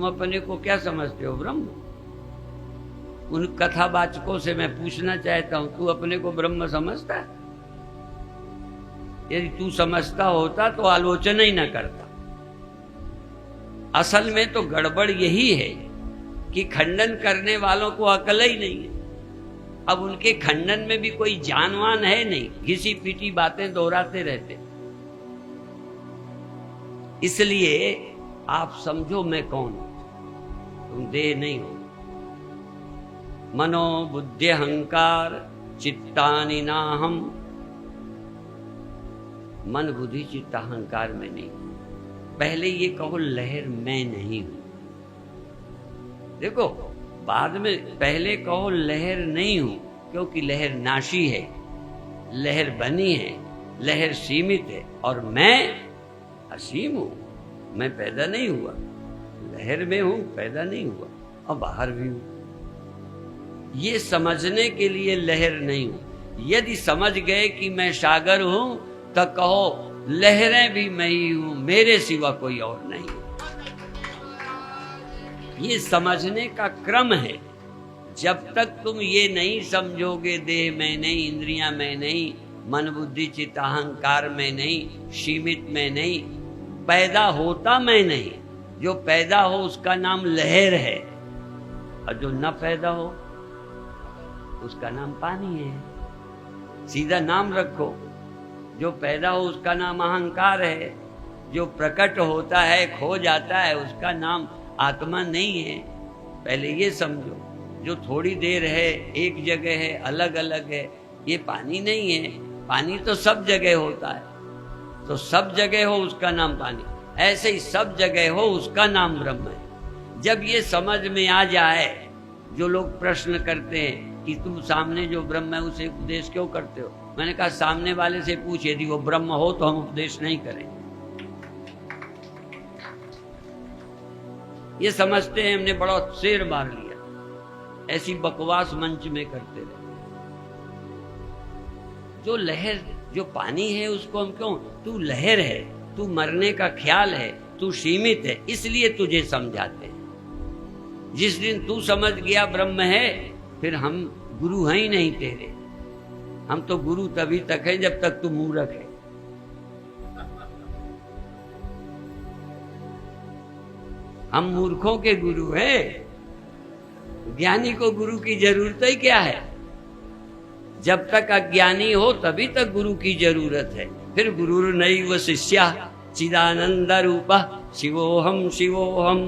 तुम अपने को क्या समझते हो? ब्रह्म। उन कथावाचकों से मैं पूछना चाहता हूं, तू अपने को ब्रह्म समझता है? यदि तू समझता होता तो आलोचना ही न करता। असल में तो गड़बड़ यही है कि खंडन करने वालों को अकल ही नहीं है। अब उनके खंडन में भी कोई जानवान है नहीं, घिसी पीटी बातें दोहराते रहते। इसलिए आप समझो मैं कौन हूं, तुम देह नहीं हो। मनो बुद्धि अहंकार चित्तानि नाहम। मन बुद्धि चित्त अहंकार में नहीं। पहले ये कहो लहर मैं नहीं हूं। देखो बाद में पहले कहो लहर नहीं हूं, क्योंकि लहर नाशी है, लहर बनी है, लहर सीमित है, और मैं असीम हूं। मैं पैदा नहीं हुआ, लहर में हूं, पैदा नहीं हुआ, और बाहर भी हूं। ये समझने के लिए लहर नहीं हूं। यदि समझ गए कि मैं सागर हूं तो कहो लहरें भी मैं ही हूं, मेरे सिवा कोई और नहीं। ये समझने का क्रम है। जब तक तुम ये नहीं समझोगे देह में नहीं, इंद्रियां में नहीं, मन बुद्धि चित्त अहंकार में नहीं, सीमित में नहीं, पैदा होता मैं नहीं। जो पैदा हो उसका नाम लहर है, और जो न पैदा हो उसका नाम पानी है। सीधा नाम रखो। जो पैदा हो उसका नाम अहंकार है, जो प्रकट होता है खो जाता है उसका नाम आत्मा नहीं है। पहले ये समझो। जो थोड़ी देर है, एक जगह है, अलग अलग है, ये पानी नहीं है। पानी तो सब जगह होता है, तो सब जगह हो उसका नाम पानी। ऐसे ही सब जगह हो उसका नाम ब्रह्म है। जब ये समझ में आ जाए, जो लोग प्रश्न करते हैं कि तुम सामने जो ब्रह्म है उसे उपदेश क्यों करते हो, मैंने कहा सामने वाले से पूछ, यदि वो ब्रह्म हो तो हम उपदेश नहीं करें। ये समझते हैं हमने बड़ा शेर मार लिया, ऐसी बकवास मंच में करते रहे। जो लहर, जो पानी है उसको हम क्यों, तू लहर है, तू मरने का ख्याल है, तू सीमित है, इसलिए तुझे समझाते हैं। जिस दिन तू समझ गया ब्रह्म है, फिर हम गुरु हैं ही नहीं तेरे। हम तो गुरु तभी तक है जब तक तू मूर्ख है। हम मूर्खों के गुरु हैं। ज्ञानी को गुरु की जरूरत ही क्या है? जब तक अज्ञानी हो तभी तक गुरु की जरूरत है। फिर गुरु नैव शिष्या चिदानंद रूपा शिवोहम शिवोहम।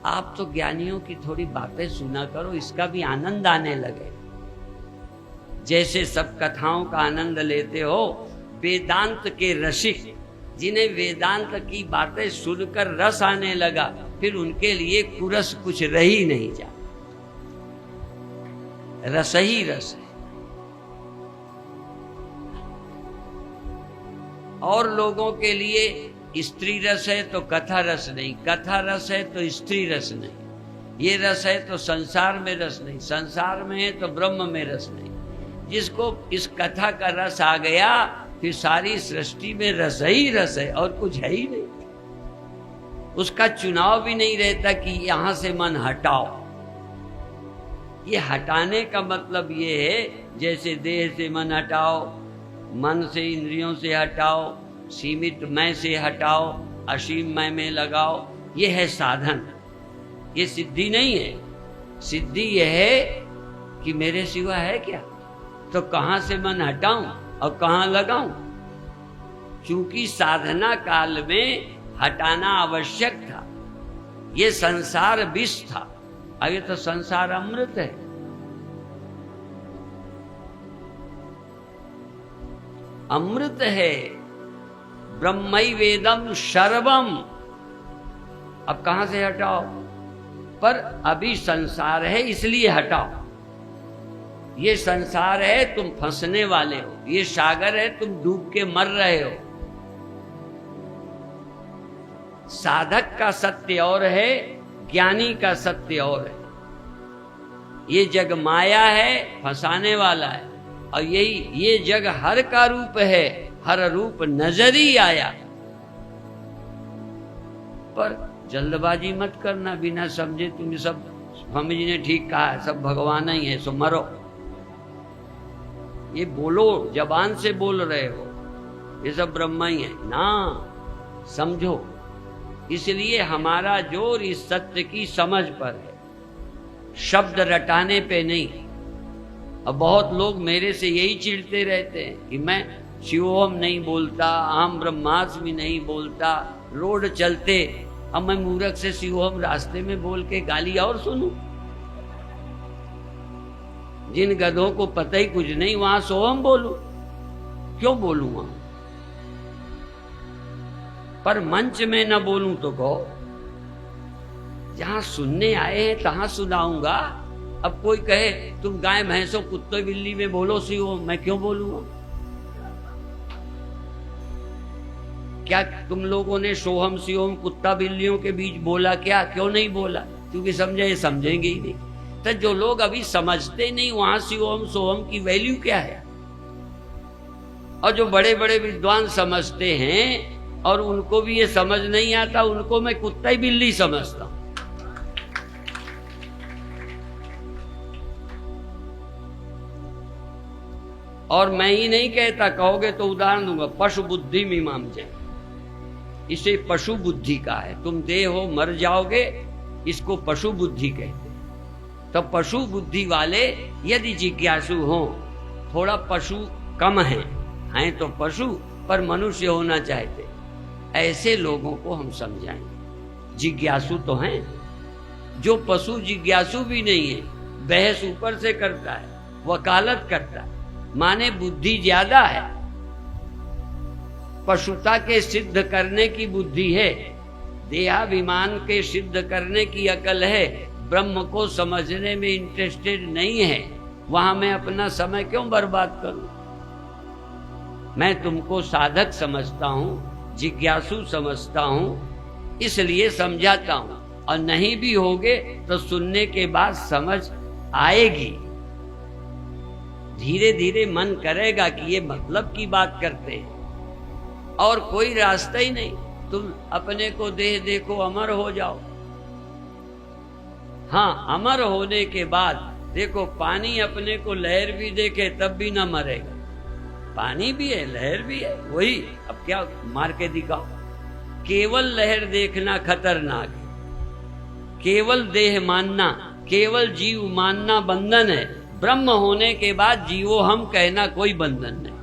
आप तो ज्ञानियों की थोड़ी बातें सुना करो, इसका भी आनंद आने लगे। जैसे सब कथाओं का आनंद लेते हो, वेदांत के रसिक जिन्हें वेदांत की बातें सुनकर रस आने लगा, फिर उनके लिए कुरस कुछ रह ही नहीं जा। रस ही रस है। और लोगों के लिए स्त्री रस है तो कथा रस नहीं, कथा रस है तो स्त्री रस नहीं, ये रस है तो संसार में रस नहीं, संसार में है तो ब्रह्म में रस नहीं। जिसको इस कथा का रस आ गया, फिर सारी सृष्टि में रस ही रस है और कुछ है ही नहीं। उसका चुनाव भी नहीं रहता कि यहां से मन हटाओ। ये हटाने का मतलब ये है, जैसे देह से मन हटाओ, मन से इंद्रियों से हटाओ, सीमित मैं से हटाओ, असीम मैं में लगाओ। ये है साधन, ये सिद्धि नहीं है। सिद्धि यह है कि मेरे सिवा है क्या, तो कहां से मन हटाऊं और कहां लगाऊं। क्योंकि साधना काल में हटाना आवश्यक था। ये संसार विष था, अब ये तो संसार अमृत है। अमृत है, ब्रह्मैवेदम सर्वम। अब कहां से हटाओ? पर अभी संसार है इसलिए हटाओ। ये संसार है, तुम फंसने वाले हो। ये सागर है, तुम डूब के मर रहे हो। साधक का सत्य और है, ज्ञानी का सत्य और है। ये जग माया है, फंसाने वाला है, और यही ये जग हर का रूप है, हर रूप नजर ही आया। पर जल्दबाजी मत करना बिना समझे। तुम सब स्वामी जी ने ठीक कहा है, सब भगवान ही है, सो मरो। ये बोलो, जबान से बोल रहे हो, ये सब ब्रह्मा ही है ना, समझो। इसलिए हमारा जोर इस सत्य की समझ पर है, शब्द रटाने पे नहीं। अब बहुत लोग मेरे से यही चिढ़ते रहते हैं कि मैं शिवोहम नहीं बोलता, अहम ब्रह्मास्मि नहीं बोलता, रोड चलते अब मैं मूर्ख से शिवोहम रास्ते में बोल के गाली और सुनूं। जिन गधों को पता ही कुछ नहीं वहां सोहम बोलूं, क्यों बोलूं वहां? पर मंच में न बोलूं तो कहो, जहां सुनने आए हैं तहां सुनाऊंगा। अब कोई कहे तुम गाय भैंसों कुत्ते बिल्ली में बोलो शिवोहम, मैं क्यों बोलूंगा? क्या तुम लोगों ने सोहम शिवोहम कुत्ता बिल्लियों के बीच बोला क्या? क्यों नहीं बोला? क्योंकि समझे, समझेंगे ही नहीं। तो जो लोग अभी समझते नहीं वहां शिवोहम सोहम की वैल्यू क्या है, और जो बड़े बड़े विद्वान समझते हैं और उनको भी ये समझ नहीं आता, उनको मैं कुत्ता ही बिल्ली समझता हूं। और मैं ही नहीं कहता, कहोगे तो उदाहरण दूंगा, पशु बुद्धि मीमांसा, इसे पशु बुद्धि का है। तुम देह हो, मर जाओगे, इसको पशु बुद्धि कहते हैं। तो पशु बुद्धि वाले यदि जिज्ञासु हो, थोड़ा पशु कम हैं तो पशु पर मनुष्य होना चाहते, ऐसे लोगों को हम समझाएंगे। जिज्ञासु तो हैं, जो पशु जिज्ञासु भी नहीं है, बहस ऊपर से करता है, वकालत करता है, माने बुद्धि ज्यादा है, पशुता के सिद्ध करने की बुद्धि है, देहाभिमान के सिद्ध करने की अकल है, ब्रह्म को समझने में इंटरेस्टेड नहीं है। वहां मैं अपना समय क्यों बर्बाद करूं? मैं तुमको साधक समझता हूं, जिज्ञासु समझता हूं, इसलिए समझाता हूं। और नहीं भी होगे तो सुनने के बाद समझ आएगी, धीरे धीरे मन करेगा कि ये मतलब की बात करते हैं, और कोई रास्ता ही नहीं। तुम अपने को देह देखो, अमर हो जाओ। हाँ, अमर होने के बाद देखो, पानी अपने को लहर भी देखे तब भी ना मरेगा। पानी भी है, लहर भी है, वही। अब क्या मार के दिखाओ? केवल लहर देखना खतरनाक है, केवल देह मानना, केवल जीव मानना बंधन है। ब्रह्म होने के बाद जीवो हम कहना कोई बंधन नहीं।